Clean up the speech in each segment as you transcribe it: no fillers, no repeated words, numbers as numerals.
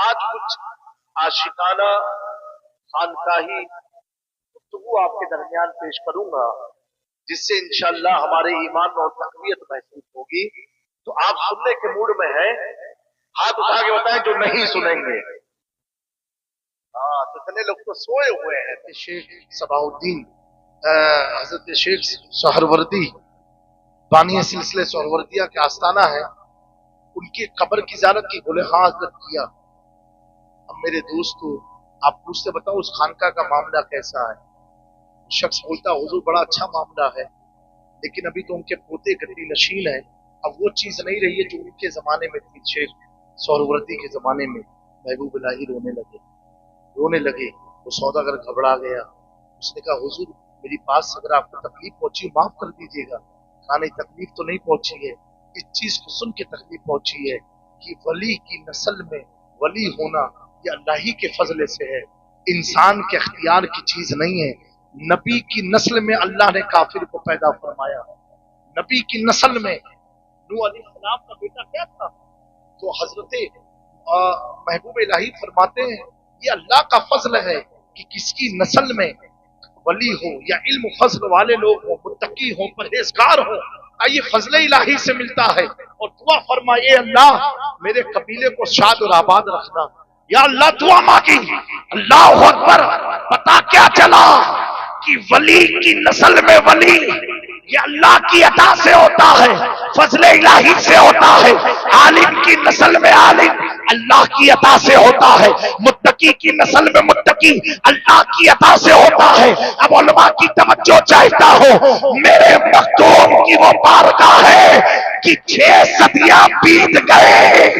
آج کچھ عاشقانہ خانقاہی گفتگو آپ کے درمیان پیش کروں گا جس سے انشاءاللہ ہمارے ایمان اور تقویت محسوس ہوگی. تو آپ سننے کے موڈ میں ہیں؟ ہاتھ اٹھا کے بتائیں جو نہیں سنیں گے. ہاں تو اتنے لوگ تو سوئے ہوئے ہیں. شیخ صباح الدین حضرت شیخ سہروردی بانی سلسلے سہروردیہ کے آستانہ ہے، ان کی قبر کی زیارت کی گلہاں حضرت کیا. اب میرے دوستو آپ پوچھتے بتاؤ اس خانقاہ کا معاملہ کیسا ہے؟ شخص بولتا حضور بڑا اچھا معاملہ ہے لیکن ابھی تو ان کے پوتے گدی نشین ہیں، اب وہ چیز نہیں رہی ہے جو ان کے زمانے میں تھی. شیخ سہروردی کے زمانے میں محبوب الہی رونے لگے. وہ سوداگر گھبرا گیا. اس نے کہا حضور میری بات سے اگر آپ کو تکلیف پہنچی معاف کر دیجیے گا. کہا نہیں تکلیف تو نہیں پہنچی ہے، اس چیز کو سن کے تکلیف پہنچی ہے کہ ولی کی نسل میں ولی ہونا یہ اللہ ہی کے فضل سے ہے، انسان کے اختیار کی چیز نہیں ہے. نبی کی نسل میں اللہ نے کافر کو پیدا فرمایا. نبی کی نسل میں نوح علیہ السلام کا بیٹا کیا تھا؟ تو حضرت محبوب الہی فرماتے ہیں یہ اللہ کا فضل ہے کہ کس کی نسل میں ولی ہو یا علم فضل والے لوگ ہوں، متقی ہوں، پرہیزگار ہوں. یہ فضل الہی سے ملتا ہے. اور دعا فرمائے اللہ میرے قبیلے کو شاد اور آباد رکھنا. یا اللہ دعا مانگی، اللہ اکبر. پتا کیا چلا کہ ولی کی نسل میں ولی یہ اللہ کی عطا سے ہوتا ہے، فضل الہی سے ہوتا ہے. عالم کی نسل میں عالم اللہ کی عطا سے ہوتا ہے، متقی کی نسل میں متقی اللہ کی عطا سے ہوتا ہے. اب علماء کی توجہ چاہتا ہوں، میرے مختوم کی وہ بارگاہ ہے کہ 6 صدیاں بیت گئے،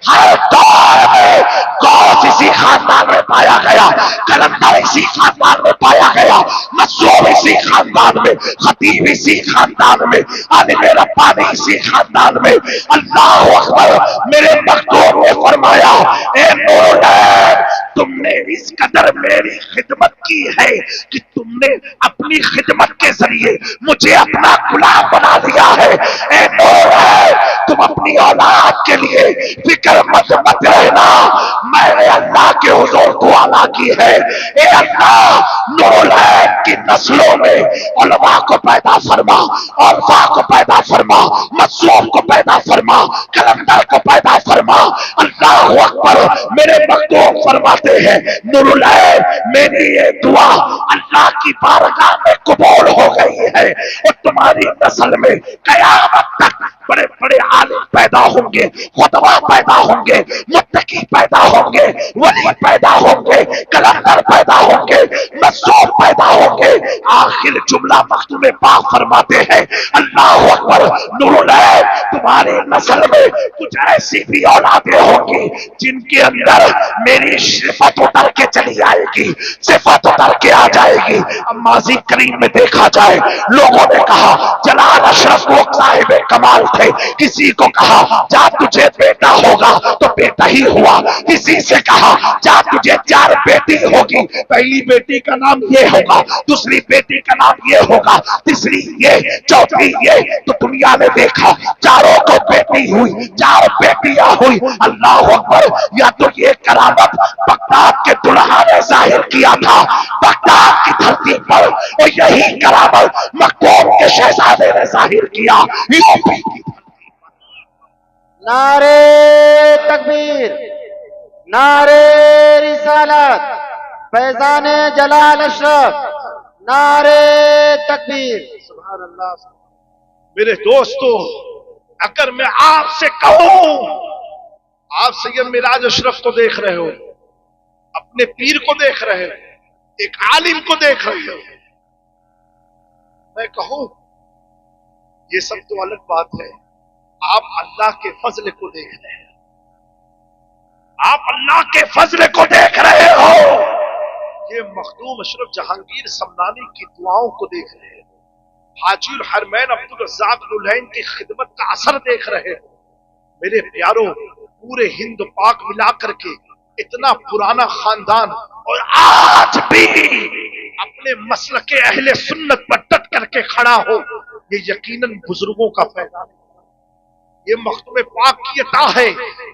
ہر دور میں غوث اسی خاندان میں پایا گیا، کلندر اسی خاندان میں پایا گیا، مصروف اسی خاندان میں، خطیب اسی خاندان میں، عالم ربانی اسی خاندان میں. اللہ اکبر. میرے مختوم نے فرمایا اے نورالعین تم نے اس قدر میری خدمت کی ہے کہ تم نے اپنی خدمت کے ذریعے مجھے اپنا غلام بنا دیا ہے. اے نورالعین تم اپنی اولاد کے لیے فکر مت رہنا، میں نے اللہ کے حضور دعا لا کی ہے. اے اللہ نورالعین کی نسلوں میں علماء کو پیدا فرما، عرفا کو پیدا فرما، مصروف کو پیدا فرما، کلندر کو پیدا فرما. اللہ اکبر. میرے مختوم فرماتے ہیں نورالعین میری یہ دعا اللہ کی بارگاہ میں قبول ہو گئی ہے اور تمہاری نسل میں قیامت تک بڑے بڑے عالم پیدا ہوں گے، خطبہ پیدا ہوں گے، متقی پیدا ہوں گے، ولی پیدا ہوں گے، کلندر پیدا ہوں گے، مصروف پیدا ہوں گے. آخر جملہ مختوم پاک فرماتے ہیں اللہ اکبر. نورالعین تمہاری نسل میں کچھ ایسی بھی اولادیں ہوں گی جن کے اندر میری صفت اتر کے چلی آئے گی، صفت اتر کے آ جائے گی. اب ماضی کریم میں دیکھا جائے لوگوں نے کہا جلال اشرف وہ صاحب کمال تھے، کسی کو کہا جا تجھے بیٹا ہوگا تو بیٹا ہی ہوا، کسی سے کہا جا تجھے 4 بیٹی ہوگی، پہلی بیٹی کا نام یہ ہوگا، دوسری بیٹی کا نام یہ ہوگا، تیسری یہ، چوتھی یہ. تو دنیا نے دیکھا چاروں کو بیٹی ہوئی، 4 بیٹیاں ہوئی. اللہ اکبر. یا تو یہ کرامت بغداد کے دلہا نے ظاہر کیا تھا بغداد کی دھرتی پر، اور یہی کرامت مختوم کے شہزادے نے ظاہر کیا یوپی کی. نعرے تکبیر، نعرے رسالت، فیضان جلال اشرف، نعرے تکبیر. سبحان اللہ. میرے دوستو اگر میں آپ سے کہوں آپ سید معراج اشرف کو دیکھ رہے ہو، اپنے پیر کو دیکھ رہے ہو، ایک عالم کو دیکھ رہے ہو، میں کہوں یہ سب تو الگ بات ہے. آپ اللہ کے فضل کو دیکھ رہے ہیں، آپ اللہ کے فضل کو دیکھ رہے ہو. یہ مخدوم اشرف جہانگیر سمنانی کی دعاؤں کو دیکھ رہے ہو، حاجی الحرمین عبدالرزاق العین کی خدمت کا اثر دیکھ رہے ہو. میرے پیاروں پورے ہند پاک ملا کر کے اتنا پرانا خاندان اور آج بھی اپنے مسلک اہل سنت پر ڈٹ کر کے کھڑا ہو، یہ یقیناً بزرگوں کا فیضان ہے. یہ مختوم پاک کی عطا ہے.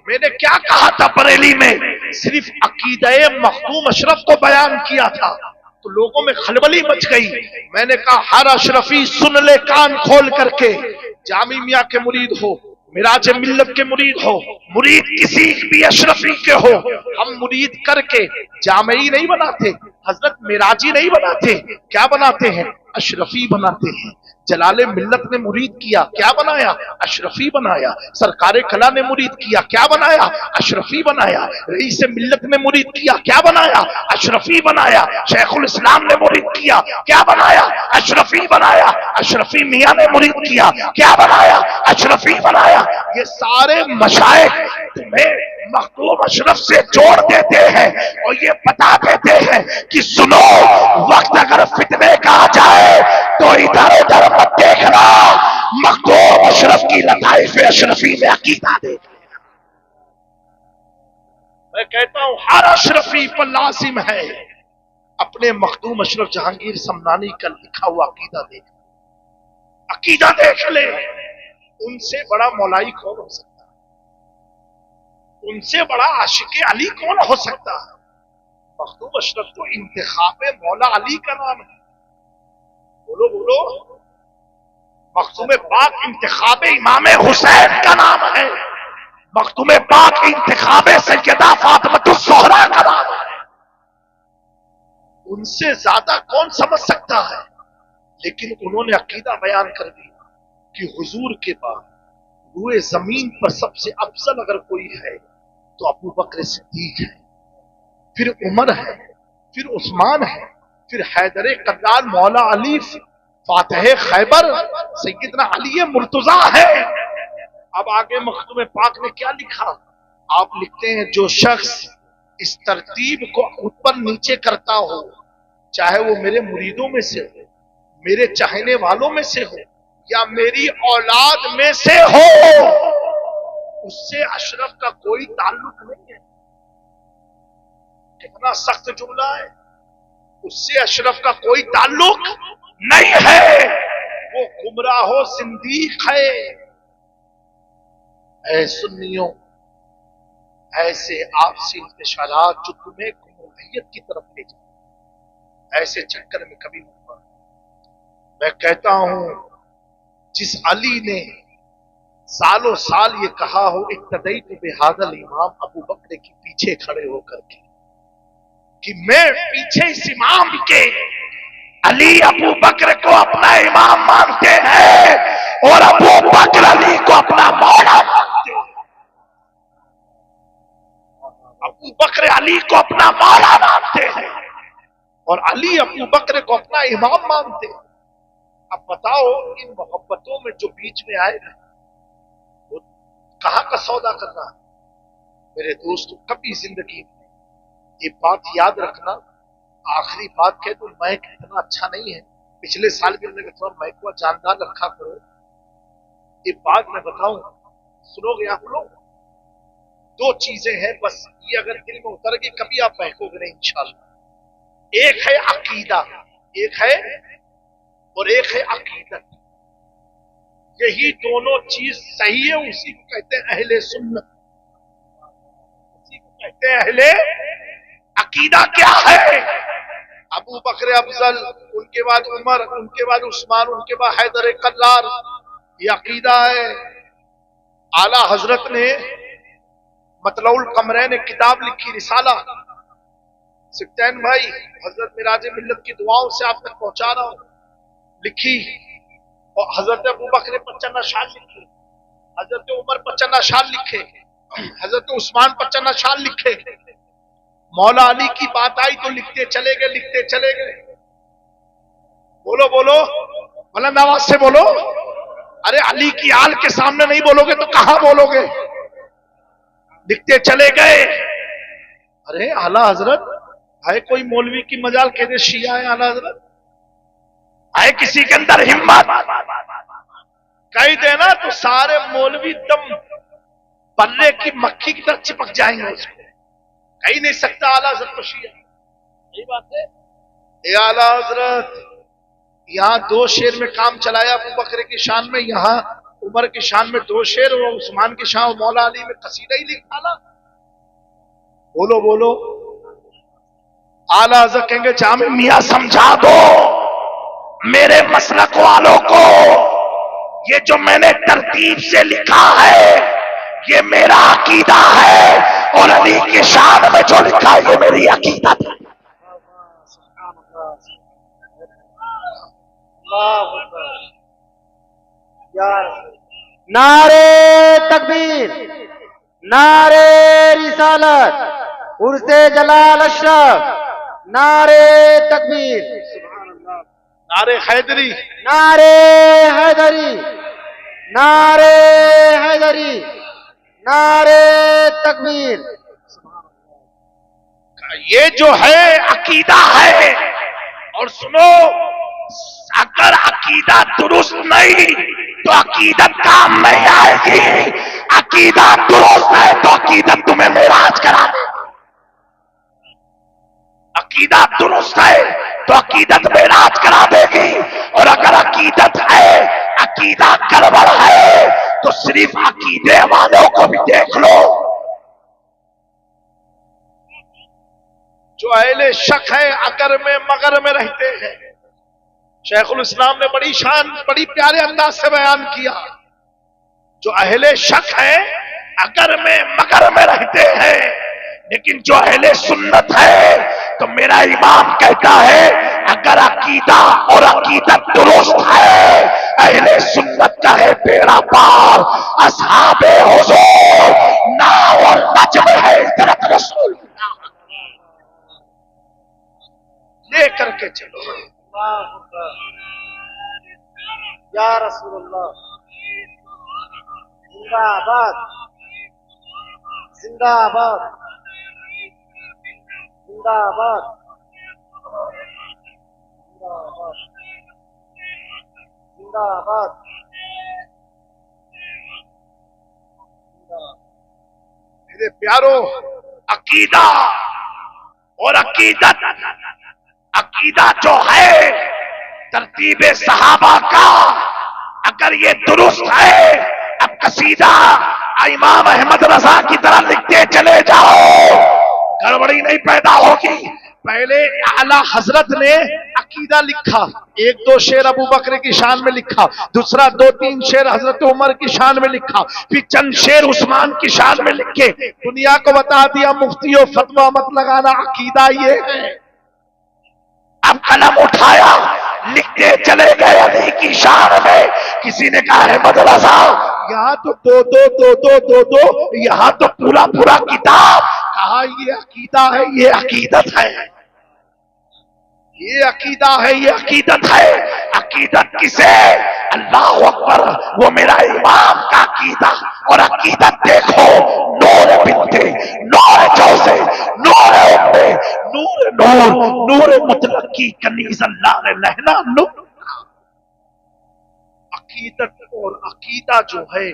میں نے کیا کہا تھا بریلی میں؟ صرف عقیدہ مختوم اشرف کو بیان کیا تھا تو لوگوں میں خلبلی مچ گئی. میں نے کہا ہر اشرفی سن لے کان کھول کر کے، جامی میاں کے مرید ہو، معراج ملت کے مرید ہو، مرید کسی بھی اشرفی کے ہو، ہم مرید کر کے جامعی نہیں بناتے، حضرت معراجی نہیں بناتے. کیا بناتے ہیں؟ اشرفی بناتے ہیں. جلال ملت نے مرید کیا، کیا بنایا؟ اشرفی بنایا. سرکار کلا نے مرید کیا، کیا بنایا؟ اشرفی بنایا. رئیس ملت نے مرید کیا، کیا بنایا؟ اشرفی بنایا. شیخ الاسلام نے مرید کیا، کیا بنایا؟ اشرفی بنایا. اشرفی میاں نے مرید کیا، کیا بنایا؟ اشرفی بنایا. یہ سارے مشائخ تمہیں مختوم اشرف سے جوڑ دیتے ہیں اور یہ بتا دیتے ہیں کہ سنو، وقت اگر فتنے کا آ جائے تو ادھر ادھر مت دیکھنا، مختوم اشرف کی لطائف اشرفی میں عقیدہ دیکھ. میں کہتا ہوں ہر اشرفی پر لازم ہے اپنے مخدوم اشرف جہانگیر سمنانی کا لکھا ہوا عقیدہ دیکھ. عقیدہ دیکھ لے. ان سے بڑا مولائی کون ہو سکتا ہے؟ ان سے بڑا عاشق علی کون ہو سکتا ہے؟ مخدوم اشرف تو انتخاب مولا علی کا نام ہے. بولو بولو. مختوم پاک انتخاب امام حسین کا نام ہے. مختوم پاک انتخاب سیدہ فاطمہ الزہرا کا نام ہے. ان سے زیادہ کون سمجھ سکتا ہے؟ لیکن انہوں نے عقیدہ بیان کر دیا کہ حضور کے بعد روئے زمین پر سب سے افضل اگر کوئی ہے تو ابو بکر صدیق ہے، پھر عمر ہے، پھر عثمان ہے، پھر حیدر کرار مولا علی فاتح خیبر سیدنا علی مرتضیٰ ہے. اب آگے مختوم پاک نے کیا لکھا؟ آپ لکھتے ہیں جو شخص اس ترتیب کو اوپر نیچے کرتا ہو، چاہے وہ میرے مریدوں میں سے ہو، میرے چاہنے والوں میں سے ہو یا میری اولاد میں سے ہو، اس سے اشرف کا کوئی تعلق نہیں ہے. کتنا سخت جملہ ہے. اس سے اشرف کا کوئی تعلق نہیں ہے، وہ گمراہ و زندیق ہے. اے سنیوں، ایسے آپسی انتشارات جو تمہیں گمراہیت کی طرف لے جائیں، ایسے چکر میں کبھی نہیں پڑا. میں کہتا ہوں جس علی نے سالوں سال یہ کہا ہو اقتدیت بہذا الامام ابو بکر کے پیچھے کھڑے ہو کر کے کہ میں پیچھے اس امام کے، علی ابو بکر کو اپنا امام مانتے ہیں اور ابو بکر علی کو اپنا مولا مانتے ہیں. ابو بکر علی کو اپنا مولا مانتے ہیں اور علی ابو بکر کو اپنا امام مانتے ہیں. اب بتاؤ ان محبتوں میں جو بیچ میں آئے گا وہ کہاں کا سودا کرنا ہے؟ میرے دوست کبھی زندگی میں یہ بات یاد رکھنا. آخری بات کہہ تو مائک اتنا اچھا نہیں ہے، پچھلے سال بھی ہم نے کہا مائک کو جاندار رکھا کرو. یہ بات میں بتاؤں، سنو گے آپ لوگ؟ دو چیزیں ہیں بس، یہ اگر دل میں اتر گئی کبھی آپ بہکو گے نہیں انشاءاللہ. ایک ہے عقیدہ، ایک ہے اور ایک ہے عقیدت. یہی دونوں چیز صحیح ہے، اسی کو کہتے ہیں اہل سنت، اسی کو کہتے ہیں اہل. عقیدہ کیا ہے؟ ابو بکر افضل، ان کے بعد عمر، ان کے بعد عثمان، ان کے بعد حیدر کرار، یہ عقیدہ ہے. اعلی حضرت نے مطلع القمرین کتاب لکھی، رسالہ. سکتین بھائی حضرت معراج ملت کی دعاؤں سے آپ تک پہنچا رہا ہوں، لکھی. اور حضرت ابو بکر پر چند اشعار لکھے، حضرت عمر پر چند اشعار لکھے، حضرت عثمان پر چند اشعار لکھے. مولا علی کی بات آئی تو لکھتے چلے گئے، لکھتے چلے گئے. بولو بولو، بلند آواز سے بولو. ارے علی کی آل کے سامنے نہیں بولو گے تو کہاں بولو گے؟ لکھتے چلے گئے. ارے اعلی حضرت ہے کوئی مولوی کی مجال کہتے شیعہ ہے اعلی حضرت؟ ہے کسی کے اندر ہمت کہہ دینا تو سارے مولوی دم بلے کی مکھی کی طرح چپک جائیں گے. اس کو کہہ نہیں سکتا اعلی حضرت کو شیعہ. یہی بات ہے. اے اعلی حضرت یہاں دو شعر میں کام چلایا ابو بکر کی شان میں، یہاں عمر کی شان میں 2 شعر اور عثمان کی شان مولا علی میں قصیدہ ہی لکھ ڈالا. بولو بولو. اعلیٰ حضرت کہیں گے جامع میاں سمجھا دو میرے مسلک والوں کو، یہ جو میں نے ترتیب سے لکھا ہے یہ میرا عقیدہ ہے، اور علی کی شان میں جو لکھا ہے یہ میری عقیدت ہے. نعرے تکبیر، نعرے رسالت، عرس جلال اشرف، نعرے تکبیر، نعرے حیدری، نعرے حیدری، نعرے حیدری، نعرے تکبیر. یہ جو ہے عقیدہ ہے. اور سنو، اگر عقیدہ درست نہیں تو عقیدت کام نہیں آئے گی. عقیدہ درست ہے تو عقیدت تمہیں معراج کرا دے. عقیدہ درست ہے تو عقیدت معراج کرا دے گی. اور اگر عقیدت ہے، عقیدہ گڑبڑ ہے، تو صرف عقیدے والوں کو بھی دیکھ لو. جو اہل شک ہے اگر میں مگر میں رہتے ہیں. شیخ الاسلام نے بڑی شان بڑی پیارے انداز سے بیان کیا. جو اہل شک ہے اگر میں مگر میں رہتے ہیں، لیکن جو اہل سنت ہے تو میرا امام کہتا ہے اگر عقیدہ اور عقیدت درست ہے، اہل سنت کا ہے بیڑا پار. اصحاب حضور ناو اور نجم ہے حضرت رسول لے کر کے چلو. یا رسول اللہ، زندہ آباد، زندہ آباد، زندہ آباد، زندہ آباد. میرے پیارو، عقیدہ اور عقیدت، عقیدہ جو ہے ترتیب صحابہ کا اگر یہ درست ہے، اب قصیدہ امام احمد رضا کی طرح لکھتے چلے جاؤ، گڑبڑی نہیں پیدا ہوگی. پہلے اعلیٰ حضرت نے عقیدہ لکھا، 1-2 شعر ابو بکر کی شان میں لکھا، دوسرا 2-3 شعر حضرت عمر کی شان میں لکھا، پھر چند شعر عثمان کی شان میں لکھے. دنیا کو بتا دیا مفتیوں فتویٰ مت لگانا، عقیدہ یہ ہے. اب قلم اٹھایا، لکھتے چلے گئے علی کی شان میں. کسی نے کہا احمد رضا یہاں تو دو یہاں تو پورا کتاب. کہا یہ عقیدہ ہے، یہ عقیدت ہے، یہ عقیدہ ہے، یہ عقیدت ہے. عقیدت کسے؟ اللہ اکبر، وہ میرا امام کا عقیدہ. اور عقیدت دیکھو، نور بنتے، نور جوزے، نور امے، نور مطلق کی کنیز اللہ لہنا نور. عقیدت اور عقیدہ جو ہے،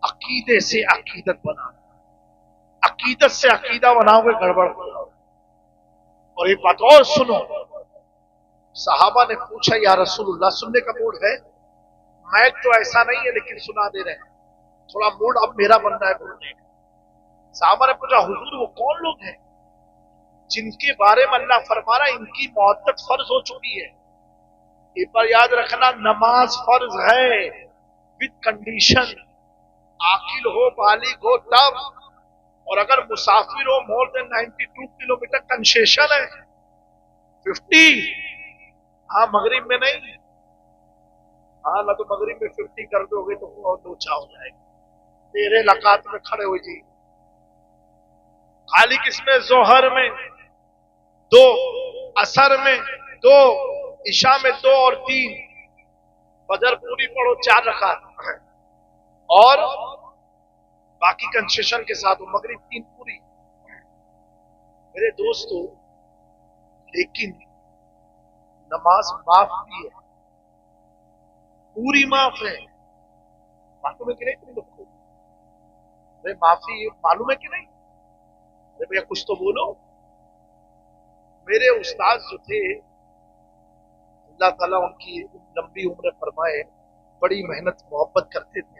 عقیدے سے عقیدت بنا، عقیدت سے عقیدہ بناؤ گے گڑبڑ ہو جاؤ. اور ایک بات اور سنو، صحابہ نے پوچھا یا رسول اللہ، سننے کا موڈ ہے، مائک تو ایسا نہیں ہے لیکن سنا دے رہے ہیں، تھوڑا موڈ اب میرا بن رہا ہے بولنے کا. صحابہ نے پوچھا حضور وہ کون لوگ ہیں جن کے بارے میں اللہ فرما رہا ہے ان کی موت تک فرض ہو چکی ہے؟ ایک بار یاد رکھنا، نماز فرض ہے وتھ کنڈیشن، عاقل ہو بالغ ہو تب، اور اگر مسافر ہو مور دین 92 کلومیٹر کنسیشن ہے 50. ہاں مغرب میں نہیں، ہاں نہ تو مغرب میں 50 کر دو گے تو بہت اونچا ہو جائے گا. تیرے لقات میں کھڑے ہو جی. خالی کس میں؟ ظہر میں 2، عصر میں 2، عشاء میں 2 اور 3. فجر پوری پڑھو 4 رکعت، اور باقی کنسیشن کے ساتھ مغرب 3 پوری. میرے دوستو، لیکن نماز معاف بھی ہے، پوری معاف ہے. معلوم ہے کہ نہیں تم لوگ کو؟ معافی معلوم ہے کہ نہیں؟ ارے بھیا کچھ تو بولو. میرے استاد جو تھے اللہ تعالیٰ ان کی لمبی عمر فرمائے، बड़ी मेहनत मोहब्बत करते थे।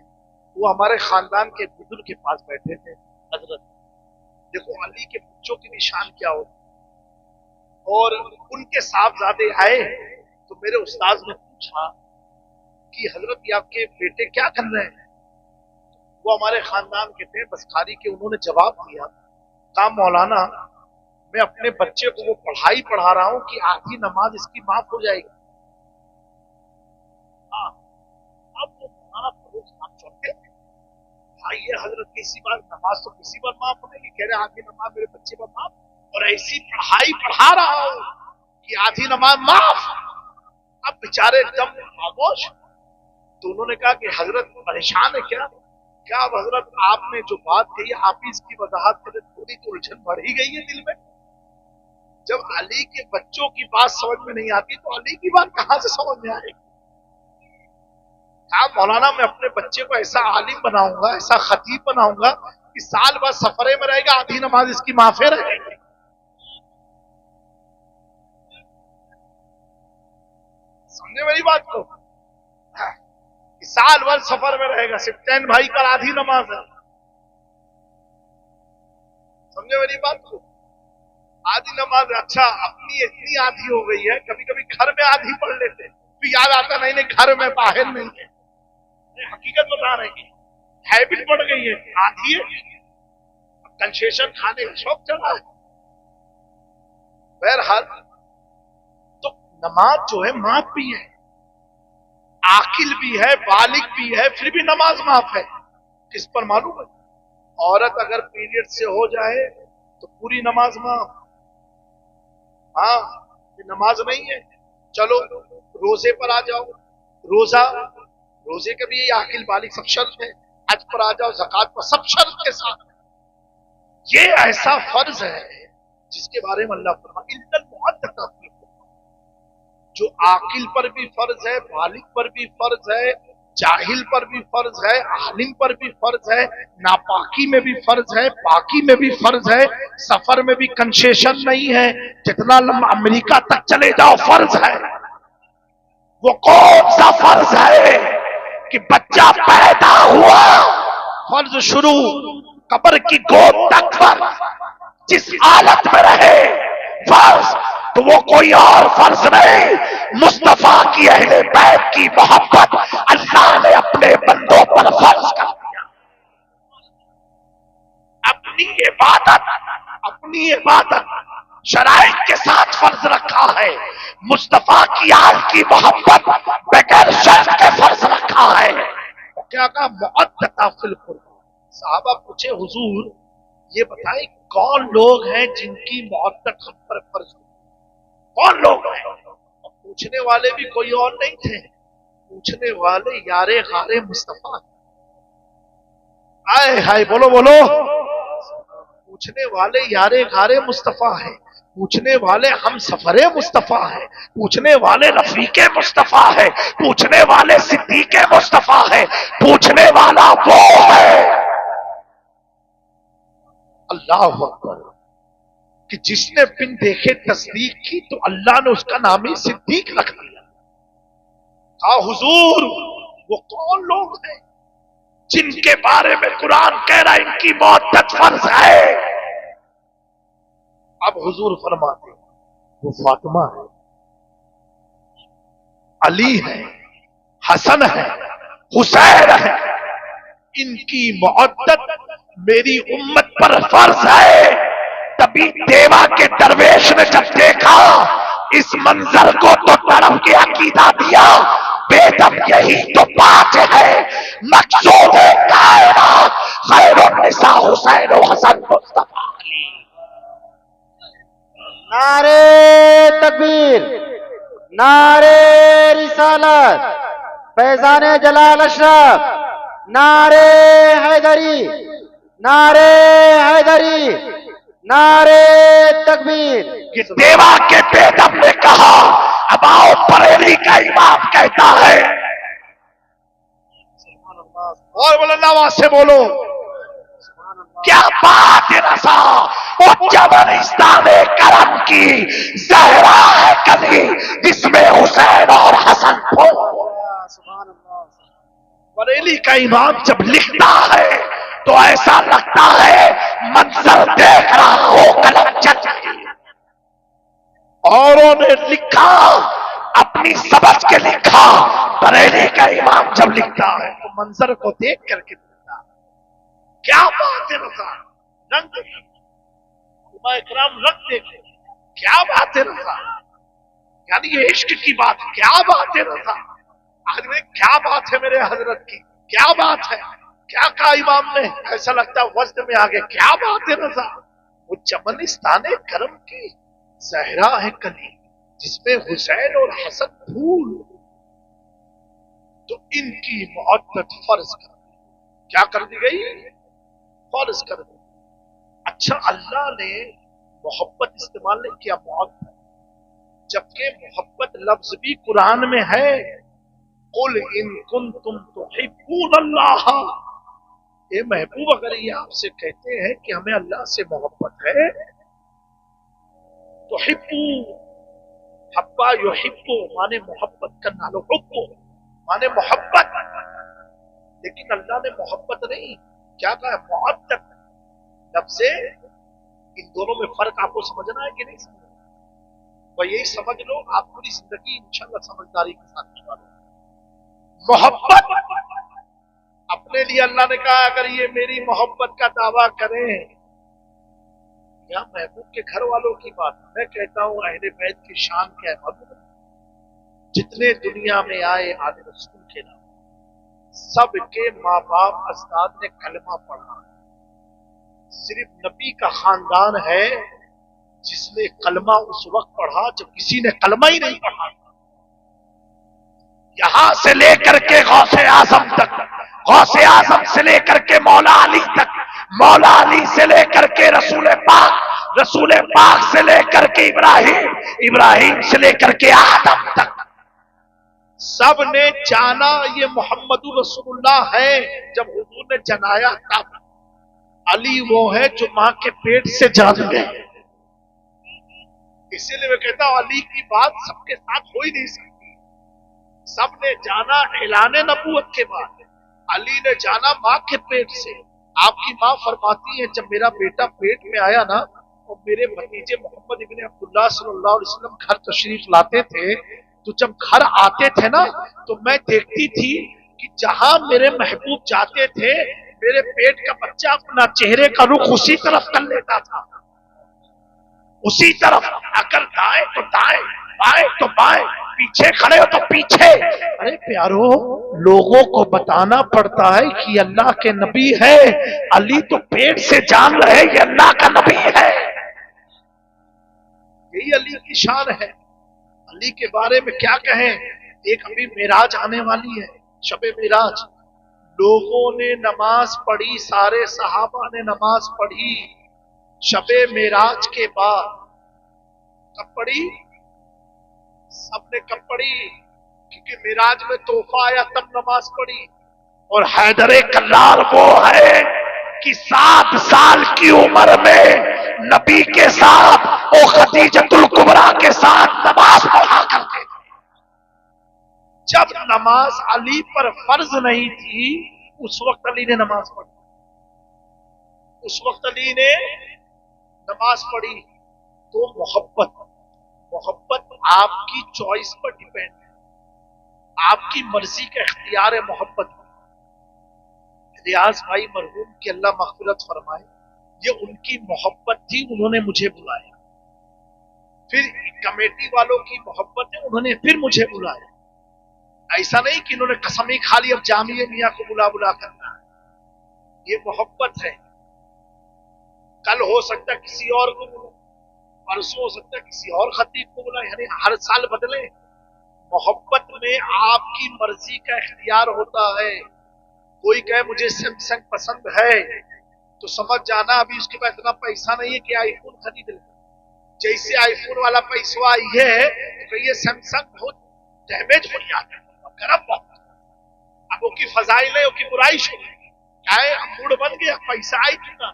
वो हमारे खानदान के बुजुर्ग के पास बैठे थे। हजरत देखो अली के बच्चों की निशान क्या होती, और उनके साहबजादे आए तो मेरे उस्ताद ने पूछा कि हजरत ये आपके बेटे क्या कर रहे हैं? वो हमारे खानदान के थे बसखारी के। उन्होंने जवाब दिया, कहा मौलाना मैं अपने बच्चे को वो पढ़ाई पढ़ा रहा हूं कि आधी नमाज इसकी माफ हो जाएगी। अब वो हमारा पड़ोस आप चौके भाई ये हजरत किसी बार नमाज तो किसी बार माफ होगी, कह रहे आधी नमाज मेरे बच्चे पर माफ, और ऐसी पढ़ाई पढ़ा रहा हूं कि आधी नमाज माफ। अब बेचारे एकदम खामोश। तो उन्होंने कहा कि हजरत परेशान है क्या? क्या अब हजरत आपने जो बात कही आप ही इसकी वजाहत करें, थोड़ी तो उलझन बढ़ ही गई है दिल में। जब अली के बच्चों की बात समझ में नहीं आती तो अली की बात कहां से समझ में आएगी? कहा मौलाना मैं अपने बच्चे को ऐसा आलिम बनाऊंगा, ऐसा खतीब बनाऊंगा कि साल भर सफरे में रहेगा, आधी नमाज इसकी माफे रहेगी। समझे मेरी बात को? साल भर सफर में रहेगा, सिप्टेन भाई का आधी नमाज है। समझे मेरी बात को? आधी नमाज। अच्छा अपनी इतनी आधी हो गई है, कभी कभी घर में आधी पढ़ लेते तो याद आता नहीं नहीं घर में बाहर नहीं है। हकीकत बता रहे हैं, हैबिट बढ़ गई है, आधी है, कंसेशन खाने का शौक चढ़ा है। बहरहाल तो नमाज जो है माफ भी है, आकिल भी है, बालिग भी है, फिर भी नमाज माफ है। किस पर मालूम है? औरत अगर पीरियड से हो जाए तो पूरी नमाज माफ। हाँ ये नमाज नहीं है। चलो रोजे पर आ जाओ, रोजे के भी आकिल बालिग सब शर्त है। हज पर आ जाओ, ज़कात पर, सब शर्त के साथ। ये ऐसा फर्ज है जिसके बारे में अल्लाह फरमाता है जो आकिल पर भी फर्ज है, बालिग पर भी फर्ज है, जाहिल पर भी फर्ज है, आलिम पर भी फर्ज है, नापाकी में भी फर्ज है, पाकी में भी फर्ज है, सफर में भी कंसेशन नहीं है। जितना लंबा अमेरिका तक चले जाओ फर्ज है। वो कौन सा फर्ज है कि बच्चा पैदा हुआ फर्ज शुरू, कब्र की गोद तक फर्ज, जिस हालत में रहे फर्ज, तो वो कोई और फर्ज नहीं। मुस्तफा की अहले बैत की मोहब्बत अल्लाह ने अपने बंदों पर फर्ज कर दिया। अपनी इबादत शराइत के साथ फर्ज रखा है। मुस्तफा की आल की मोहब्बत बगैर शर्त के फर्ज रखा है। तो क्या कहा? मुअद्दता फिल कुर्बान। साहबा पूछे हुजूर ये बताएं कौन लोग हैं जिनकी मुअद्दत हम पर फर्ज? कौन लोग हैं? पूछने वाले भी कोई और नहीं थे, पूछने वाले यारे गारे मुस्तफा। आए हाय बोलो बोलो। पूछने वाले यारे गारे मुस्तफा है, पूछने वाले हम सफरे मुस्तफा है, पूछने वाले रफीके मुस्तफा है, पूछने वाले सिद्दीके मुस्तफा है, पूछने वाला वो है अल्लाह अकबर कि जिसने बिन देखे तस्दीक की तो अल्लाह ने उसका नाम ही सिद्दीक रख दिया। कहा हुजूर वो कौन लोग हैं जिनके बारे में कुरान कह रहा है इनकी मुअद्दत फर्ज है? अब हुजूर फरमाते वो फातिमा है, अली है, हसन है, हुसैन है, इनकी मुअद्दत मेरी उम्मत पर फर्ज है। तभी देवा के दरवेश ने जब देखा इस मंजर को तो तड़प के अकीदा दिया, बेदम यही तो बात है। मकसूद कायनात खैरुन निसा हुसैन व हसन मुस्तफा अली। नारे तकबीर, नारे रिसालत, फैजान जलाल अशरफ, नारे हैदरी, नारे हैदरी, नारे तकबीर। कि देवा के बेदम ने कहा अब आओ बरेली का इमाम कहता है। और बोलो से बोलो क्या बात है रसा और जबरिस्तान करम की जहरा है कली जिसमें हुसैन और हसन बरेली का इमाम जब लिखता है तो ऐसा लगता है मंजर देख रहा हो कलम चल रही। औरों ने लिखा अपनी समझ के लिखा, बरेली का इमाम जब लिखता है तो मंजर को देख करके लिखता है। क्या बात है रजा, रंग इकराम रंग देखे, क्या बात है रजा, यानी ये इश्क की बात, क्या बात है रजा। आदमी क्या बात है मेरे हजरत की, क्या बात है, क्या कहा इमाम ने, ऐसा लगता है वजन में आ गया, क्या बात है रजा। वो चमनिस्ताने करम की जहरा है कली जिसमें हुसैन और हसन फूल, तो इनकी मोहब्बत फर्ज कर दी। क्या कर दी गई, फर्ज कर दी। अच्छा, अल्लाह ने मोहब्बत इस्तेमाल नहीं किया मोहब्बत, जबकि मोहब्बत लफ्ज भी कुरान में है, कुल इन कुंतुम तुहिब्बून अल्लाह। ए महबूब, अगर ये आपसे कहते हैं कि हमें अल्लाह से मोहब्बत है, तो हिब्बू, हब्बा युहिब्बु माने मोहब्बत करना, लो हुब्बु माने मोहब्बत, लेकिन अल्लाह ने मोहब्बत नहीं, क्या कहा, मोहब्बत लफ्ज़। इन दोनों में फर्क आपको समझना है कि नहीं समझना, तो यही समझ लो, आप पूरी जिंदगी इंशाल्लाह समझदारी के साथ निकालो। मोहब्बत अपने लिए अल्लाह ने कहा, अगर ये मेरी मोहब्बत का दावा करें, या महबूब के घर वालों की बात, मैं कहता हूं अहले बैत की शान क्या है मालूम, जितने दुनिया में आए आले रसूल के नाम, सबके माँ बाप अस्ताद ने कलमा पढ़ा, सिर्फ नबी का खानदान है जिसने कलमा उस वक्त पढ़ा जब किसी ने कलमा ही नहीं पढ़ा। यहां से लेकर के गौसे आजम तक, गौसे आजम से लेकर के मौला अली तक, मौला अली से लेकर के रसूल पाक, रसूल पाक से लेकर के इब्राहिम, इब्राहिम से लेकर के आदम तक, सब ने जाना ये मोहम्मदुर रसूलुल्लाह है। जब हुजूर ने जनाया तब अली वो है जो मां के पेट से जान गए। इसीलिए मैं कहता हूं अली की बात सबके साथ हो ही नहीं सकती। सबने जाना ऐलाने नबूवत के बाद, अली ने जाना मां के पेट से। आपकी मां फरमाती है, जब मेरा बेटा पेट में आया ना, और मेरे भतीजे मोहम्मद इब्ने अब्दुल्लाह सल्लल्लाहु अलैहि वसल्लम घर तशरीफ लाते थे, तो जब घर आते थे ना, तो मैं देखती थी कि जहां मेरे महबूब जाते थे, मेरे पेट का बच्चा अपना चेहरे का रुख उसी तरफ कर लेता था, उसी तरफ, अगर दाएं तो दाएं, बाएं तो बाएं, पीछे खड़े हो तो पीछे। अरे प्यारो, लोगों को बताना पड़ता है कि अल्लाह के नबी है, अली तो पेट से जान रहे ये अल्लाह का नबी है। यही अली की शान है। अली के बारे में क्या कहें, एक अभी मेराज आने वाली है, शबे मेराज, लोगों ने नमाज पढ़ी, सारे सहाबा ने नमाज पढ़ी शबे मेराज के बाद। कब पढ़ी, सबने कब पढ़ी, क्योंकि मेराज में तोहफा आया तब नमाज पढ़ी। और हैदरे कल्लार वो है कि 7 साल की उम्र में नबी के साथ और खदीजतुल कुबरा के साथ नमाज पढ़ा करते थे। जब नमाज अली पर फर्ज नहीं थी, उस वक्त अली ने नमाज पढ़ी, उस वक्त अली ने नमाज पढ़ी। तो मोहब्बत, मोहब्बत आपकी चॉइस पर डिपेंड है, आपकी मर्जी का इख्तियार है मोहब्बत। रियाज भाई मरहूम की अल्लाह मग़फ़िरत फरमाए, ये उनकी मोहब्बत थी, उन्होंने मुझे बुलाया। फिर कमेटी वालों की मोहब्बत है, उन्होंने फिर मुझे बुलाया। ऐसा नहीं कि इन्होंने कसम ही खा ली अब जामिया मियां को बुला बुला करना है, ये मोहब्बत है। कल हो सकता है किसी और को बुला, परसों हो सकता है किसी और खतीब को बुला, यानी हर साल बदले। मोहब्बत में आपकी मर्जी का इख्तियार होता है। कोई कहे मुझे सैमसंग पसंद है, तो समझ जाना अभी उसके पास इतना पैसा नहीं है कि आईफोन खरीद ले। जैसे आईफोन वाला पैसा आई है, तो कहिए सैमसंग बहुत डैमेज हो जाता है, गर्म बहुत, अब वो की फजाइल है, वो की बुराई शुरू क्या है, मूड बन गया, पैसा आई कितना,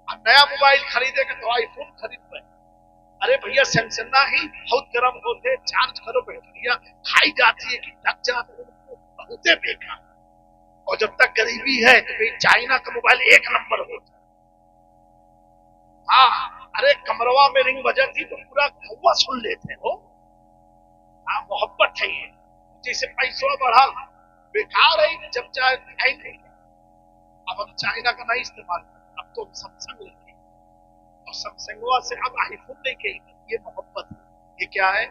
अब नया मोबाइल खरीदेगा तो आईफोन खरीद रहे। अरे भैया सैमसंग ही बहुत गर्म होते, चार्ज करो बैटरिया खाई जाती है कि थक जाते, बहुत बेकार। और जब तक गरीबी है तो भाई चाइना का मोबाइल 1 नंबर होता है। हाँ, अरे कमरवा में रिंग बजती तो पूरा कौवा सुन लेते हो। हाँ, मोहब्बत है ये। जैसे पैसों बढ़ा बेकार है, जब चाहे दिखाई नहीं। अब हम चाइना का नहीं इस्तेमाल, अब तो सैमसंग लेंगे और सैमसंगवा से अब आईफोन लेके। ये मोहब्बत है। ये क्या है?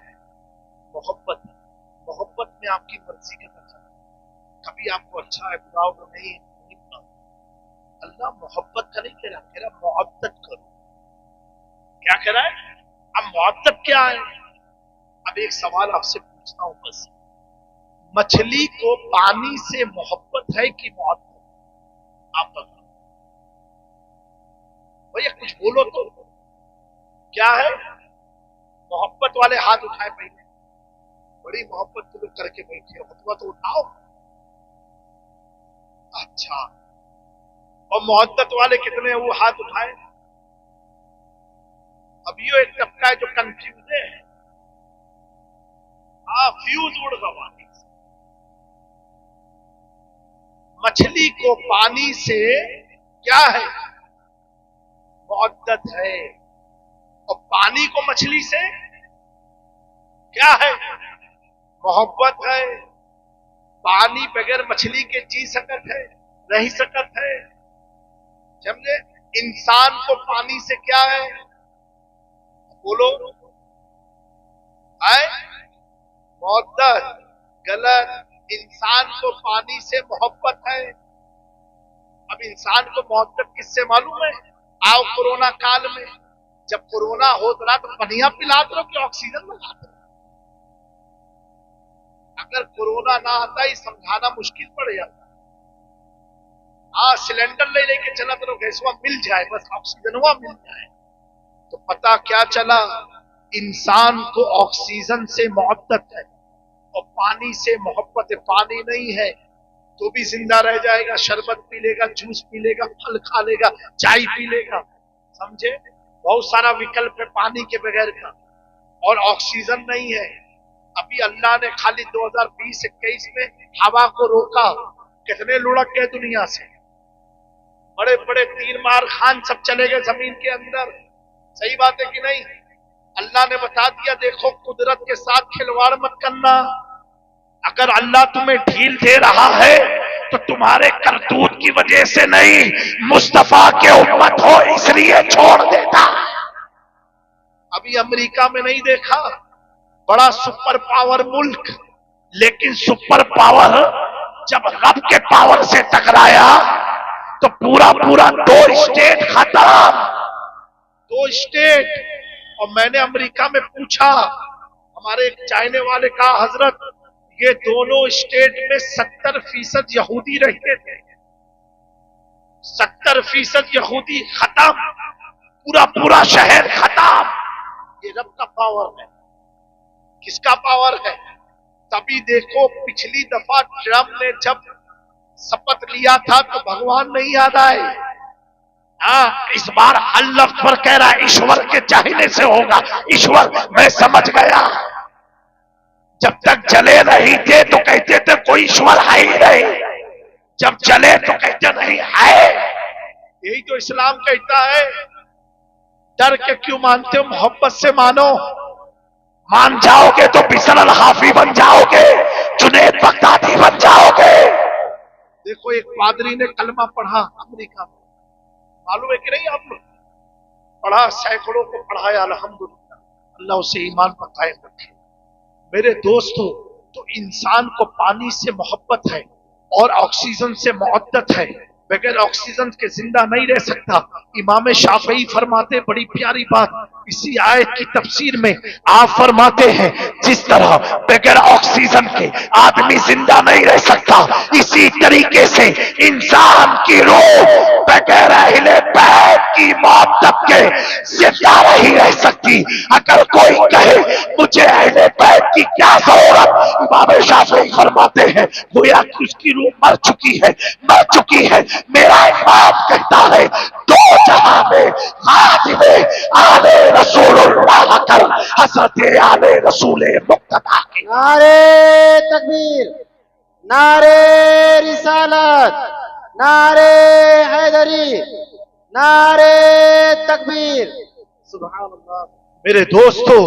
मोहब्बत। मोहब्बत में आपकी मर्जी का नजर, कभी आपको अच्छा है बुरा हो नहीं। अल्लाह मोहब्बत का नहीं कह रहा, कह रहा मोहब्बत करो। क्या कह रहा है? अब मोहब्बत क्या है? अब एक सवाल आपसे पूछता हूं बस, मछली को पानी से मोहब्बत है कि मोहब्बत? आप बताओ भैया, कुछ बोलो तो। क्या है? मोहब्बत वाले हाथ उठाए पहले। बड़ी मोहब्बत तो लोग करके बैठे हो, फतवा तो उठाओ। अच्छा, और मोहब्बत वाले कितने वो हाथ उठाए? अब ये एक टपका है जो कंफ्यूज है। हाँ, फ्यूज उड़ गया। मछली को पानी से क्या है? मोहब्बत है। और पानी को मछली से क्या है? मोहब्बत है। पानी बगैर मछली के जी सकत है? नहीं सकत है। समझे? इंसान को पानी से क्या है? बोलो। है मोहब्बत। गलत। इंसान को पानी से मोहब्बत है। अब इंसान को मोहब्बत किससे मालूम है? आओ कोरोना काल में, जब कोरोना होता रहा तो पनिया पिलाते रहो कि ऑक्सीजन लगाते रहो? अगर कोरोना ना आता ही समझाना मुश्किल पड़ जाता। हाँ, सिलेंडर ले लेके चला तो गैसवा मिल जाए, बस ऑक्सीजनवा मिल जाए। तो पता क्या चला? इंसान को ऑक्सीजन से मोहब्बत है और पानी से मोहब्बत है। पानी नहीं है तो भी जिंदा रह जाएगा, शरबत पी लेगा, जूस पी लेगा, फल खा लेगा, चाय पी लेगा। समझे? बहुत सारा विकल्प है पानी के बगैर का। और ऑक्सीजन नहीं है। अभी अल्लाह ने खाली 2020-21 में हवा को रोका, कितने लुढ़क गए दुनिया से। बड़े बड़े तीर मार खान सब चले गए जमीन के अंदर। सही बात है कि नहीं? अल्लाह ने बता दिया, देखो कुदरत के साथ खिलवाड़ मत करना। अगर अल्लाह तुम्हें ढील दे रहा है तो तुम्हारे करतूत की वजह से नहीं, मुस्तफा के उम्मत हो इसलिए छोड़ देता। अभी अमेरिका में नहीं देखा, बड़ा सुपर पावर मुल्क, लेकिन सुपर पावर जब रब के पावर से टकराया तो पूरा पूरा 2 स्टेट खत्म। 2 स्टेट। और मैंने अमेरिका में पूछा, हमारे एक चाइने वाले का, हजरत ये दोनों स्टेट में 70% यहूदी रहते थे। 70% यहूदी खत्म, पूरा पूरा शहर खत्म। ये रब का पावर है। किसका पावर है? तभी देखो पिछली दफा ट्रम्प ने जब शपथ लिया था तो भगवान नहीं याद आए। हाँ, इस बार हर लफ्ज पर कह रहा है ईश्वर के चाहने से होगा। ईश्वर, मैं समझ गया। जब तक चले नहीं थे तो कहते थे कोई ईश्वर है ही नहीं, जब चले तो कहते नहीं है। यही तो इस्लाम कहता है। डर के क्यों मानते हो? मोहब्बत से मानो। मान जाओगे तो बिशर अल हाफी बन जाओगे, जुनैद बगदादी बन जाओगे। देखो एक पादरी ने कलमा पढ़ा अमेरिका में, मालूम है कि नहीं आप लोग? पढ़ा, सैकड़ों को पढ़ाया, अल्हम्दुलिल्लाह, अल्लाह उसे ईमान पर कायम रखे। मेरे दोस्तों, तो इंसान को पानी से मोहब्बत है और ऑक्सीजन से मोहब्बत है। बगैर ऑक्सीजन के जिंदा नहीं रह सकता। इमाम शाफई फरमाते, बड़ी प्यारी बात इसी आयत की तफसीर में आप फरमाते हैं, जिस तरह बगैर ऑक्सीजन के आदमी जिंदा नहीं रह सकता, इसी तरीके से इंसान की रूह बगैर अहले बैत की मोहब्बत के जिंदा नहीं रह सकती। अगर कोई कहे मुझे अहले बैत की क्या जरूरत, इमाम शाफई फरमाते हैं गोया कि उसकी रूह मर चुकी है, मर चुकी है। मेरा इमाम कहता है, 2 जहां में खातिमे आले रसूलुल्लाह कर हजरत आले रसूल मुक्तदा की। नारे तकबीर, नारे रिसालत, नारे हैदरी, नारे तकबीर। सुभान अल्लाह। मेरे दोस्तों,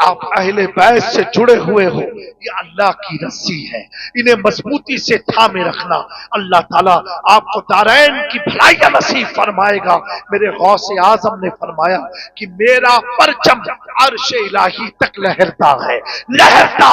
आप अहले बैत से जुड़े हुए हो, ये अल्लाह की रस्सी है, इन्हें मजबूती से थामे रखना। अल्लाह ताला आपको दारैन की भलाई नसीब फरमाएगा। मेरे गौसे आजम ने फरमाया कि मेरा परचम अर्श इलाही तक लहरता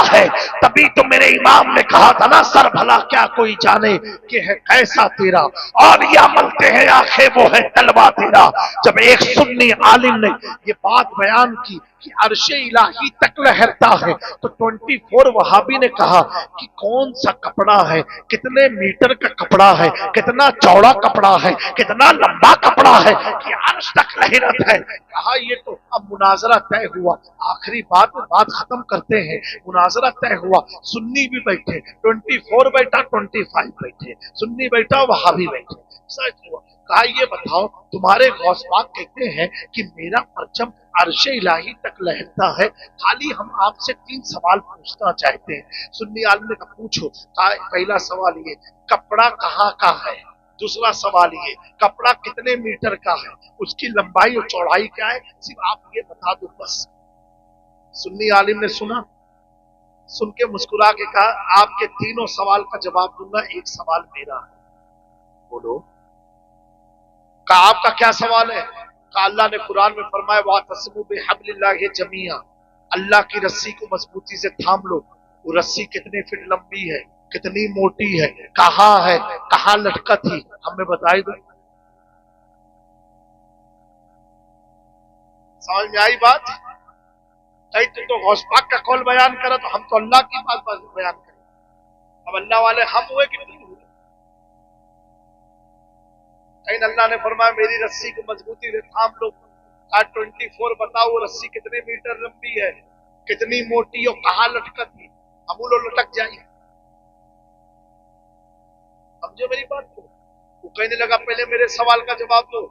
है। तभी तो मेरे इमाम ने कहा था ना, सर भला क्या कोई जाने कि है कैसा तेरा, और या मलते हैं आंखें वो है तलवा तेरा। जब एक सुन्नी आलिम ने ये बात बयान की कि अर्शे इलाही तक लहरता है, तो 24 वहाबी ने कहा कि कौन सा कपड़ा है, कितने मीटर का कपड़ा है, कितना चौड़ा कपड़ा है, कितना लंबा कपड़ा है कि अर्श तक लहरत है। कहा ये तो अब मुनाजरा तय हुआ, आखिरी बात खत्म करते हैं। मुनाजरा तय हुआ, सुन्नी भी बैठे, 24 बैठा, 25 बैठे, सुन्नी बैठा, वहाबी बैठे, सच हुआ। कहा ये बताओ, तुम्हारे गौस पाक कहते हैं कि मेरा परचम अर्शे इलाही तक लहरता है, खाली हम आपसे 3 सवाल पूछना चाहते हैं। सुन्नी आलिम ने कहा पूछो। कहा पहला सवाल ये, कपड़ा कहाँ का है? दूसरा सवाल ये, कपड़ा कितने मीटर का है, उसकी लंबाई और चौड़ाई क्या है, सिर्फ आप ये बता दो बस। सुन्नी आलिम ने सुना, सुन के मुस्कुरा के कहा आपके तीनों सवाल का जवाब दूंगा, एक सवाल मेरा है। बोलो। कहा आपका क्या सवाल है? कहा अल्लाह ने कुरान में फरमाया वातसिमू बिहब्लिल्लाहि जमीआ, अल्लाह की रस्सी को मजबूती से थाम लो। वो रस्सी कितने फीट लंबी है, कितनी मोटी है, कहाँ है, कहाँ लटकत थी, हमें बताई दो। समझ में आई बात? कहीं तो गौस पाक का कौल बयान करा, तो हम तो अल्लाह की बात बयान करें। अब अल्लाह वाले हम हुए कि नहीं हुए? कहीं अल्लाह ने फरमाया मेरी रस्सी को मजबूती से थाम लो। 24 बताओ वो रस्सी कितने मीटर लंबी है, कितनी मोटी और कहाँ लटकत है, हम लोग लटक जाए। समझे मेरी बात को? वो कहने लगा पहले मेरे सवाल का जवाब दो।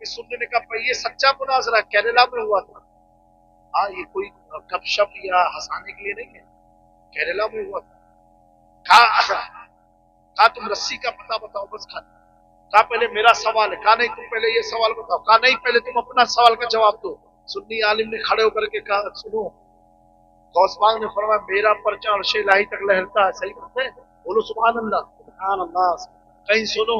इस सुनने ने कहा ये सच्चा मुनाजरा केरला में हुआ था। हाँ, ये कोई गपशप या हंसाने के लिए नहीं है, केरला में हुआ था। कहा तुम रस्सी का पता बताओ बस खाली। कहा पहले मेरा सवाल है। कहा नहीं तुम पहले ये सवाल बताओ। कहा नहीं पहले तुम अपना सवाल का जवाब दो। सुन्नी आलिम ने खड़े होकर के कहा सुनो, गौस पाक ने फरमाया मेरा परचम अर्शे इलाही तक लहरता है। सही बात है, बोलो सुभान अल्लाह, सुभान अल्लाह। कहीं सुनो,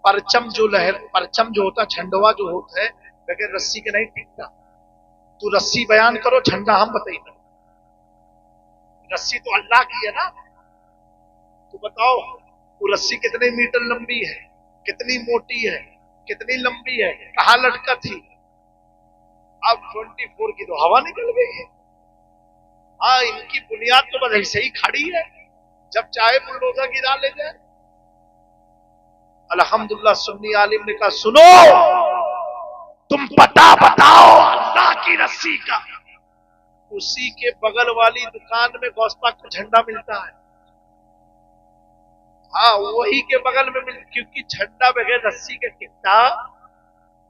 परचम जो होता, झंडवा जो होता है, बगैर रस्सी के नहीं टिकता। तू रस्सी बयान करो, झंडा हम बताइए। रस्सी तो अल्लाह की है ना, तू बताओ वो रस्सी कितने मीटर लंबी है, कितनी मोटी है, कितनी लंबी है, कहाँ लटका थी। अब 24 की तो हवा निकल गई है। हाँ, इनकी बुनियाद तो बस ऐसे ही खड़ी है, जब चाहे बुलडोजर गिरा ले जाए। अल्हम्दुलिल्लाह सुन्नी आलिम ने कहा सुनो, तुम पता बताओ अल्लाह की रस्सी का। उसी के बगल वाली दुकान में गौस पाक का झंडा मिलता है। हाँ, वही के बगल में क्योंकि झंडा बगैर रस्सी के टिकता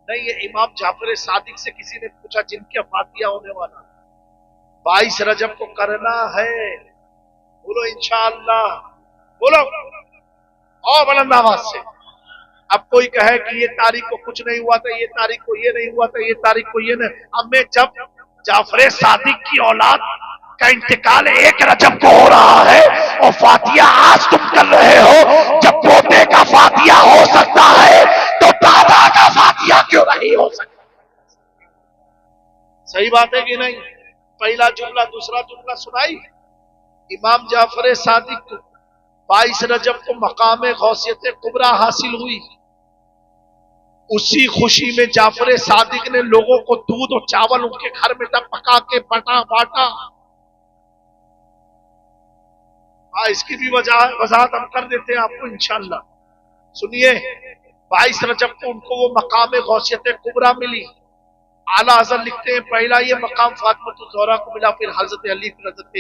नहीं। ये इमाम जाफर सादिक से किसी ने पूछा जिनके फातिया होने वाला 22 रजब को करना है, बोलो इंशाअल्लाह, बोलो और बुलंद आवाज से। अब कोई कहे कि ये तारीख को कुछ नहीं हुआ था, ये तारीख को ये नहीं हुआ था, ये तारीख को ये नहीं। अब मैं जब जाफर सादिक की औलाद का इंतकाल 1 रजब को हो रहा है और फातिया आज तुम कर रहे हो, जब पोते का फातिया हो सकता है तो दादा का फातिया क्यों नहीं हो सकता? सही बात है कि नहीं? पहला जुमला दूसरा जुमला सुनाई। इमाम जाफर सादिक को 22 रजब को मकाम गौसियत कुबरा हासिल हुई। उसी खुशी में जाफर सादिक ने लोगों को दूध और चावल उनके घर में तब पका के बांटा। इसकी भी वजाहत हम कर देते हैं आपको इंशाअल्लाह। सुनिए, 22 रजब को उनको वो मकाम गौसियत कुबरा मिली। आला हज़रत लिखते हैं पहला ये मकाम फातिमा ज़ोहरा को मिला, फिर हजरत अली, फिर हजरत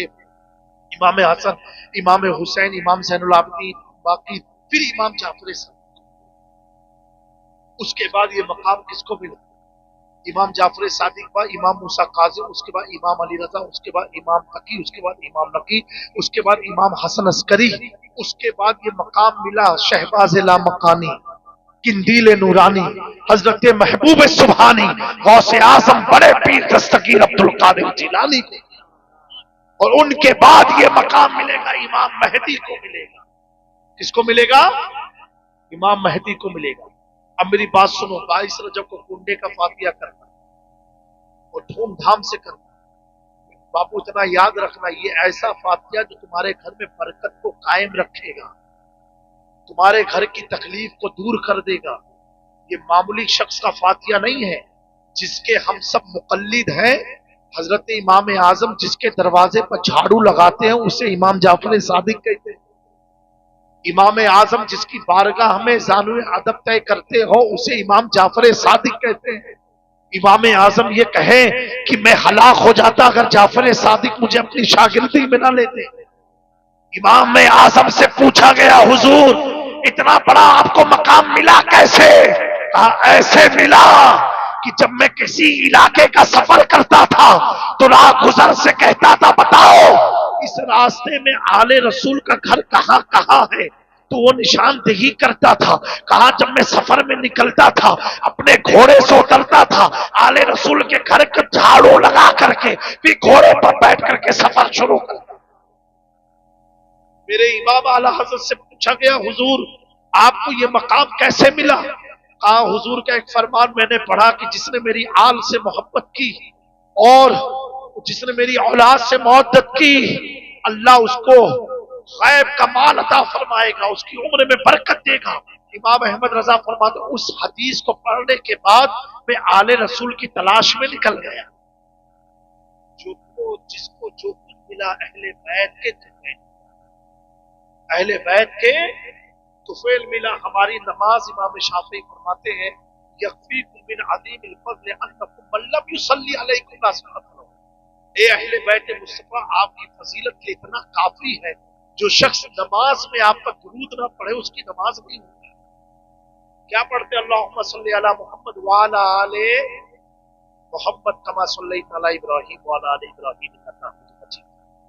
इमाम हसन, इमाम हुसैन, इमाम ज़ैनुल आबिदीन बाकी, फिर इमाम जाफर सादिक। उसके बाद ये मकाम किसको मिला? इमाम जाफर सादिक के बाद इमाम मूसा काज़िम, उसके बाद इमाम अली रजा, उसके बाद इमाम तकी, उसके बाद इमाम नकी, उसके बाद इमाम हसन अस्करी, उसके बाद ये मकाम मिला शहबाज लामकानी, किंदील नूरानी, हजरत महबूब सुबहानी, गौसे आजम बड़े पीर दस्तगीर अब्दुल कादिर जिलानी को, और उनके बाद ये मकाम मिलेगा इमाम महदी को मिलेगा। किसको मिलेगा? इमाम महदी को मिलेगा। अब मेरी बात सुनो, 22 रजब को कुंडे का फातिया करना और धूमधाम से करना। बापू इतना याद रखना, ये ऐसा फातिया जो तुम्हारे घर में बरकत को कायम रखेगा, तुम्हारे घर की तकलीफ को दूर कर देगा। ये मामूली शख्स का फातिया नहीं है, जिसके हम सब मुकल्लिद हैं। हजरत इमाम आजम जिसके दरवाजे पर झाड़ू लगाते हैं उसे इमाम जाफर सादिक कहते हैं। इमाम आजम जिसकी बारगाह में जानुए अदब तय करते हो उसे इमाम जाफर सादिक कहते हैं। इमाम आजम ये कहे कि मैं हलाक हो जाता अगर जाफर सादिक मुझे अपनी शागिर्दी में ना लेते। इमाम आजम से पूछा गया, हुजूर इतना बड़ा आपको मकाम मिला कैसे? कहा ऐसे मिला कि जब मैं किसी इलाके का सफर करता था तो राह गुजर से कहता था, बताओ इस रास्ते में आले रसूल का घर कहां कहां है, तो वो निशानदेही करता था। कहा जब मैं सफर में निकलता था अपने घोड़े से उतरता था, आले रसूल के घर का झाड़ू लगा करके फिर घोड़े पर बैठ करके सफर शुरू करता। मेरे इमाम आला हजरत से पूछा गया, हुजूर आपको ये मकाम कैसे मिला? कहा हुजूर का एक फरमान मैंने पढ़ा कि जिसने मेरी आल से मोहब्बत की और जिसने मेरी औलाद से मोहब्बत की, अल्लाह उसको गैब का माल अता फरमाएगा, उसकी उम्र में बरकत देगा। इमाम अहमद रजा फरमाते उस हदीस को पढ़ने के बाद मैं आले रसूल की तलाश में निकल गया। जिसको जो कुछ मिला अहले बैत के अहले बैत के तुफैल मिला। हमारी नमाज इमाम शाफी फरमाते हैं, यकफीकुम मिन अज़ीमिल फज़ल अन्नकुम मन लम युसल्ली अलैकुम ला सल्लत लहू। ए अहले बैत मुस्तफा, आपकी फजीलत के इतना काफी है, जो शख्स नमाज में आप पर दुरूद ना पढ़े उसकी नमाज नहीं होती। क्या पढ़ते? अल्लाहुम्मा सल्ली अला मुहम्मद व अला आले मुहम्मद कमा सल्लैता अला इब्राहीम व अला आले इब्राहीम इन्नका हमीदुम मजीद।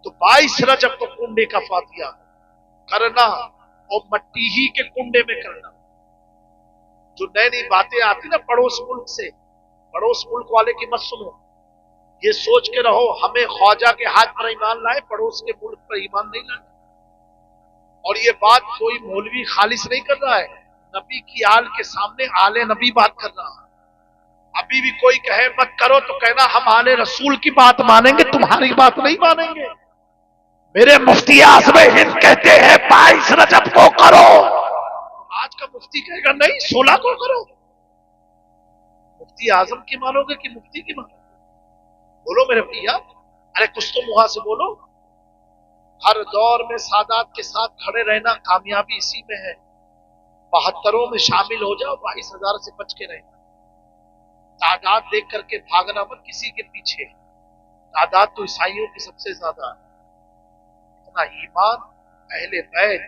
तो 22 रजब को कुंडे का फातिया करना और मट्टी ही के कुंडे में करना। जो नई नई बातें आती ना पड़ोस मुल्क से, पड़ोस मुल्क वाले की मत सुनो, ये सोच के रहो हमें ख्वाजा के हाथ पर ईमान लाए, पड़ोस के मुल्क पर ईमान नहीं लाए। और ये बात कोई मौलवी खालिस नहीं कर रहा है, नबी की आल के सामने आले नबी बात कर रहा है। अभी भी कोई कहे मत करो तो कहना हम आले रसूल की बात मानेंगे, तुम्हारी बात नहीं मानेंगे। मेरे मुफ्ती आज़म हिंद कहते हैं 22 रजब को करो, आज का मुफ्ती कहेगा नहीं 16 को करो। मुफ्ती आजम की मानोगे कि मुफ्ती की मानोगे? बोलो मेरे भैया, अरे कुछ तो मुहा से बोलो। हर दौर में सादात के साथ खड़े रहना कामयाबी इसी में है। 72 में शामिल हो जाओ, 22,000 से बच के रहना। तादाद देख करके भागना मत किसी के पीछे, तादाद तो ईसाइयों की सबसे ज्यादा है। इतना ईमान अहले बैत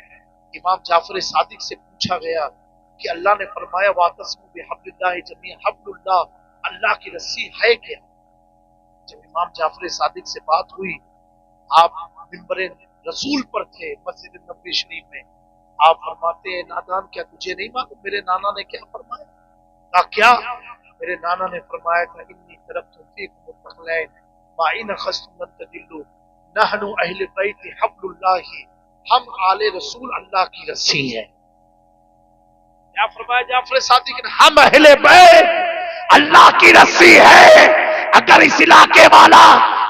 इमाम जाफर सादिक से पूछा गया कि अल्लाह ने फरमाया वातस्मू बिहब्लिल्लाहि जमीअन, हब्लुल्लाह अल्लाह की रस्सी है क्या? जब इमाम जाफर सादिक से बात हुई, आप मिंबरे रसूल पर थे मस्जिद नबवी शरीफ में, आप फरमाते हैं नादान क्या तुझे नहीं मालूम मेरे नाना ने क्या फरमाया? कहा क्या? मेरे नाना ने फरमाया था इन्नी तरक्तु फीकुम मुतखलैन मा इन खस्तुम तदिल्लु नहनु अहले बैत हब्लुल्लाह, हम आले रसूल अल्लाह की रस्सी है। क्या फरमाया जाफर सादिक ने? हम अहले बैत अल्लाह की रस्सी है। अगर इस इलाके वाला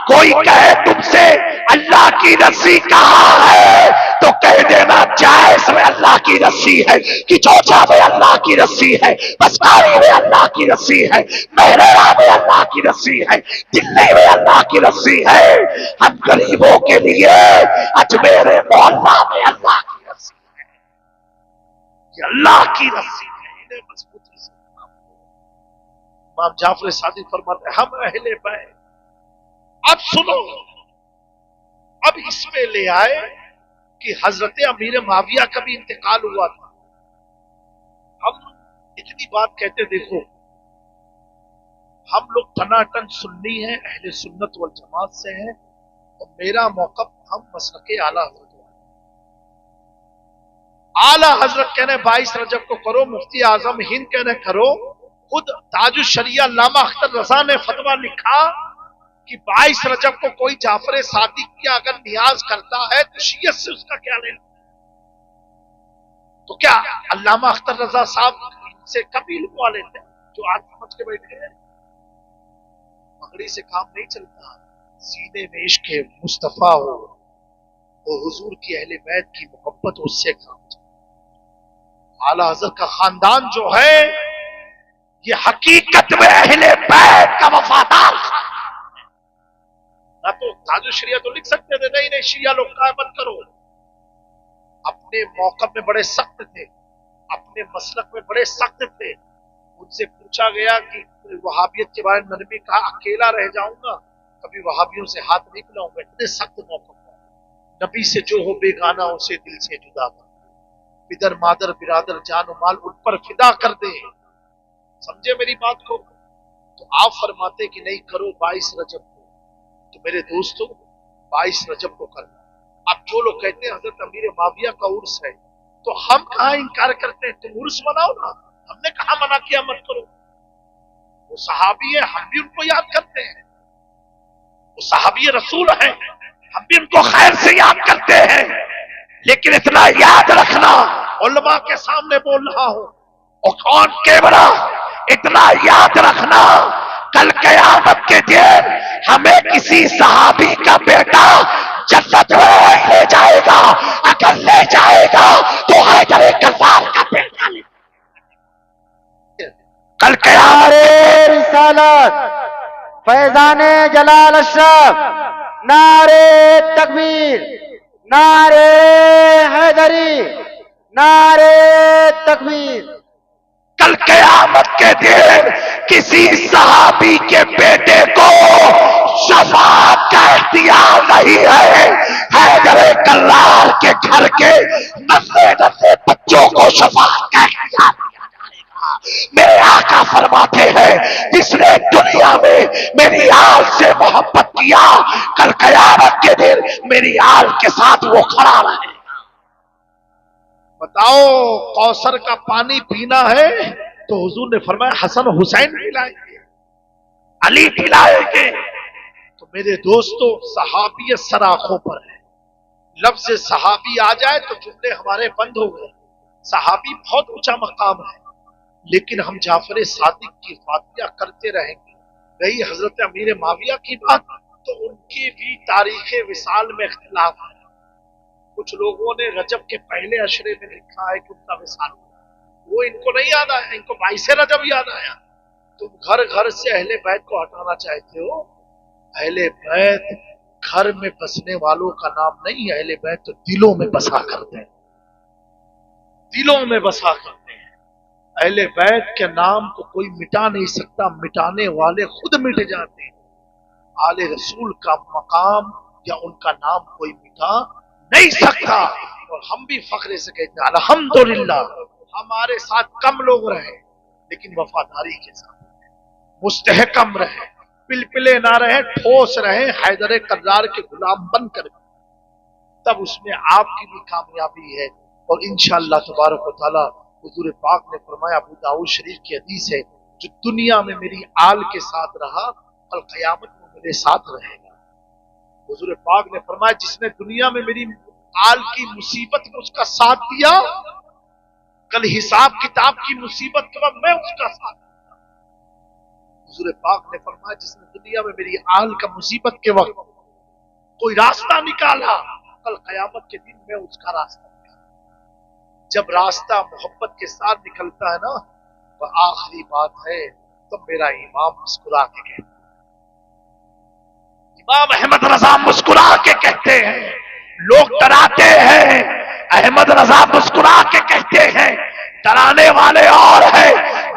कोई कहे तुमसे अल्लाह की रस्सी कहाँ है तो कह देना जायस में अल्लाह की रस्सी है, कि चौचा में अल्लाह की रस्सी है, बसकारी में अल्लाह की रस्सी है, मेहरा में अल्लाह की रस्सी है, दिल्ली में अल्लाह की रस्सी है। हम गरीबों के लिए अजमेर मोहल्ला में अल्लाह की रस्सी है, ये अल्लाह की रस्सी है, इन्हें मजबूती से। इमाम जाफर सादिक फरमाते हम अहले बैत। अब सुनो, अब इसमें ले आए कि हजरत अमीर माविया का भी इंतकाल हुआ था। हम इतनी बात कहते, देखो हम लोग टनाटन सुन्नी हैं, अहले सुन्नत वल जमात से हैं, और मेरा मौक़िफ़ हम मसलके आला हज़रत। आला हजरत कहने 22 रजब को करो, मुफ्ती आजम हिंद कहने करो, खुद ताजुश शरिया अल्लामा अख्तर रजा ने फतवा लिखा कि 22 रजब को कोई जाफर सादिक की अगर नियाज करता है तो शीयत से उसका क्या लेना। तो क्या अल्लामा अख्तर रजा साहब से कभी इल्म वाले थे जो आज समझ के बैठे हैं? पगड़ी से काम नहीं चलता, सीने में इश्क मुस्तफा हो, वो हुजूर की अहले बैत की मोहब्बत, उससे काम चलता। आला हज़रत का खानदान जो है ये हकीकत में अहले बैत का वफादार खानदान है। ना तो ताजु शरिया तो लिख सकते थे, नहीं नहीं शिया लोग कायमत करो। अपने मौकब में बड़े सख्त थे, अपने मसलक में बड़े सख्त थे। उनसे पूछा गया कि वहाबियत के बारे में नबी कहा अकेला रह जाऊंगा, कभी वहाबियों से हाथ नहीं मिलाऊंगा। इतने सख्त मौकब पर नबी से जो हो बेगाना उसे दिल से जुदा कर, पिदर मादर बिरादर जान माल उन पर फिदा कर दे। समझे मेरी बात को? तो आप फरमाते कि नहीं करो 22 रजब को। तो मेरे दोस्तों 22 रजब को करना। अब जो लोग कहते हैं हजरत अमीर माविया का उर्स है, तो हम कहां इनकार करते हैं? तुम उर्स मनाओ ना, हमने कहा मना किया मत करो। वो सहाबी है, हम भी उनको याद करते हैं। वो सहाबी रसूल है, हम भी उनको खैर से याद करते हैं। लेकिन इतना याद रखना, उलमा के सामने बोल रहा हूं और कौन के बड़ा, इतना याद रखना कल क़यामत के दिन हमें किसी सहाबी का बेटा जन्नत में ले जाएगा। अगर ले जाएगा तो हैदर कज़्ज़ाब का बेटा ले कल क़यामत। नारे रिसालत, फैजाने जलाल अशरफ, नारे तकबीर, नारे हैदरी, नारे तकबीर। कल क़यामत के दिन किसी सहाबी के बेटे को शफाअत का इख्तियार नहीं है। हैदर कल्लार के घर के नन्हे नन्हे बच्चों को शफाअत का इख्तियार दिया जाएगा। मेरे आका फरमाते हैं जिसने दुनिया में मेरी आल से मोहब्बत किया, कल क़यामत के दिन मेरी आल के साथ वो खड़ा रहेगा। बताओ कौसर का पानी पीना है तो हुजूर ने फरमाया हसन हुसैन पिलाएंगे, अली पिलाएंगे। तो मेरे दोस्तों सहाबियत सर आंखों पर है। लफ्ज सहाबी आ जाए तो जुमले हमारे बंद हो गए। सहाबी बहुत ऊंचा मकाम है, लेकिन हम जाफर सादिक की फातिया करते रहेंगे। रही हजरत अमीर माविया की बात, तो उनकी भी तारीख विसाल में इख्तिलाफ है। कुछ लोगों ने रजब के पहले अशरे में लिखा है कि उनका विसाल, वो इनको नहीं याद आया, इनको 22 रजब याद आया। तुम घर घर से अहले बैत को हटाना चाहते हो। अहले बैत घर में बसने वालों का नाम नहीं है, अहले बैत तो दिलों में बसा करते हैं, दिलों में बसा करते हैं। अहले बैत के नाम को कोई मिटा नहीं सकता, मिटाने वाले खुद मिट जाते हैं। आले रसूल का मकाम या उनका नाम कोई मिटा नहीं सकता। और हम भी फख्र से कहते हैं अल्हम्दुलिल्लाह हमारे साथ कम लोग रहे लेकिन वफादारी के साथ मुस्तहकम रहे, पिलपिले ना रहे, ठोस रहे, हैदर कल्लार के गुलाम बनकर, तब उसमें आपकी भी कामयाबी है। और इंशाअल्लाह तबारक व तआला हुजूर पाक ने फरमाया, अबू दाऊद शरीफ की हदीस है, जो दुनिया में मेरी आल के साथ रहा कल क़यामत में मेरे साथ रहेगा। हुजूर पाक ने फरमाया जिसने दुनिया में मेरी आल की मुसीबत में उसका साथ दिया, कल हिसाब किताब की मुसीबत के वक्त मैं उसका साथ दूंगा। हुजूर पाक ने फरमाया जिसने दुनिया में मेरी आल का मुसीबत के वक्त कोई रास्ता निकाला, कल क़यामत के दिन मैं उसका रास्ता निकालूंगा। जब रास्ता मोहब्बत के साथ निकलता है ना, वह आखिरी बात है, तब मेरा इमाम मुस्कुरा के कहता है, इमाम अहमद रजा मुस्कुरा के कहते हैं, लोग डराते हैं, अहमद रजा मुस्कुरा के कहते हैं, डराने वाले और है।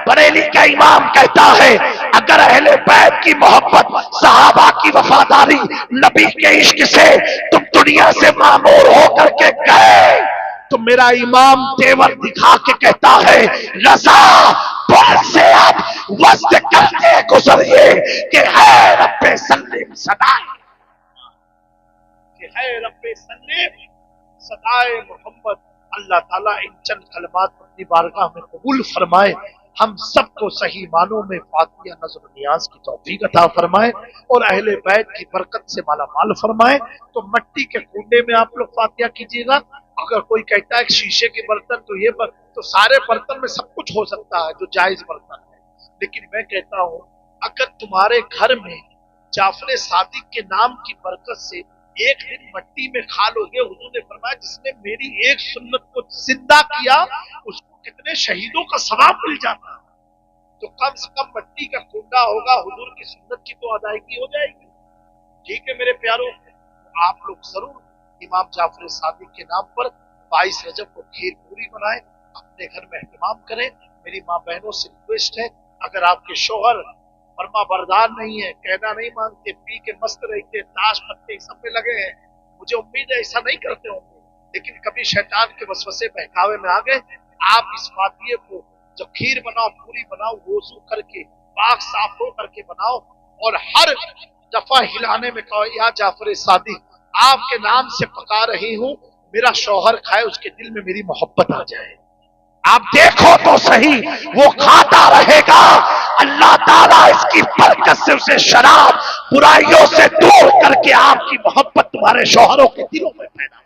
बरेली का इमाम कहता है अगर अहले बैत की मोहब्बत, सहाबा की वफादारी, नबी के इश्क से तुम दुनिया से मामूर होकर के गए, तो मेरा इमाम तेवर दिखा के कहता है रजा बोल से आप वस्त करते गुजरिए कि है रब्बे सल्लिम सदाए, कि है रब्बे सल्लिम सदाए मोहम्मद। अल्लाह ताला इन चंद कलमात अपनी बारगाह में कबूल फरमाए, हम सबको सही मानों में फातिया नज़र नियाज की तौफीक अता फरमाए और अहले बैत की बरकत से माला माल फरमाए। तो मट्टी के कुंडे में आप लोग फातिया कीजिएगा। अगर कोई कहता है शीशे के बर्तन तो सारे बर्तन में सब कुछ हो सकता है जो जायज बर्तन है, लेकिन मैं कहता हूं अगर तुम्हारे घर में जाफर सादिक के नाम की बरकत से एक दिन मट्टी में खा लोगे, हुजूर ने फरमाया जिसने मेरी एक सुन्नत को जिंदा किया उसको कितने शहीदों का सवाब मिल जाता। तो कम से कम मट्टी का कुंडा होगा, हुजूर की सुन्नत की तो अदायगी हो जाएगी। ठीक है मेरे प्यारों, आप लोग जरूर इमाम जाफर सादिक के नाम पर 22 रजब को खीर पूरी बनाएं, अपने घर में एहतमाम करें। मेरी माँ बहनों से रिक्वेस्ट है, अगर आपके शोहर फरमा बरदार नहीं है, कहना नहीं मानते, पी के मस्त रहते, ताश पत्ते सब में लगे हैं, मुझे उम्मीद है ऐसा नहीं करते होंगे, लेकिन कभी शैतान के वसवसे बहकावे में आ गए, आप इस फातिये को जब खीर बनाओ, पूरी बनाओ, वजू करके पाक साफ हो करके बनाओ और हर दफा हिलाने में कहो या जाफर सादिक आपके नाम से पका रही हूं, मेरा शौहर खाए उसके दिल में मेरी मोहब्बत आ जाए। आप देखो तो सही, वो खाता रहेगा, अल्लाह ताला इसकी बरकत से उसे शराब बुराइयों से दूर करके आपकी मोहब्बत तुम्हारे शौहरों के दिलों में पैदा।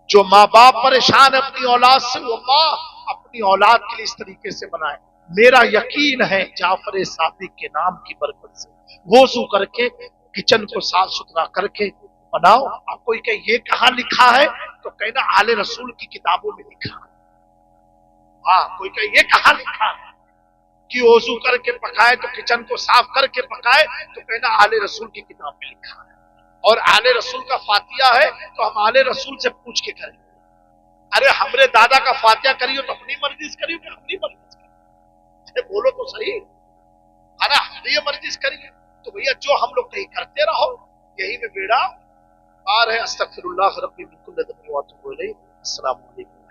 जो माँ बाप परेशान है अपनी औलाद से, वो माँ अपनी औलाद के लिए इस तरीके से बनाए। मेरा यकीन है जाफर सादिक के नाम की बरकत से वजू करके किचन को साफ सुथरा करके बनाओ। आप कोई कहे ये कहाँ लिखा है, तो कहना आले रसूल की किताबों में लिखा है। हाँ, कोई कहे ये कहाँ लिखा है कि वजू करके पकाए तो किचन को साफ करके पकाए, तो कहना आले रसूल की किताब में लिखा है। और आले रसूल का फातिया है तो हम आले रसूल से पूछ के करें। अरे हमरे दादा का फातिया करियो तो अपनी मर्जी से करियो कि अपनी मर्जी से करियो? अरे बोलो तो सही, अरे हमारी मर्जी से करिए। तो भैया जो हम लोग नहीं करते रहो, यही में बेड़ा पार है। अस्तगफिरुल्लाह रब्बी मिन कुल्लि ज़ंबिन व अतूबु इलैह। अस्सलामु अलैकुम।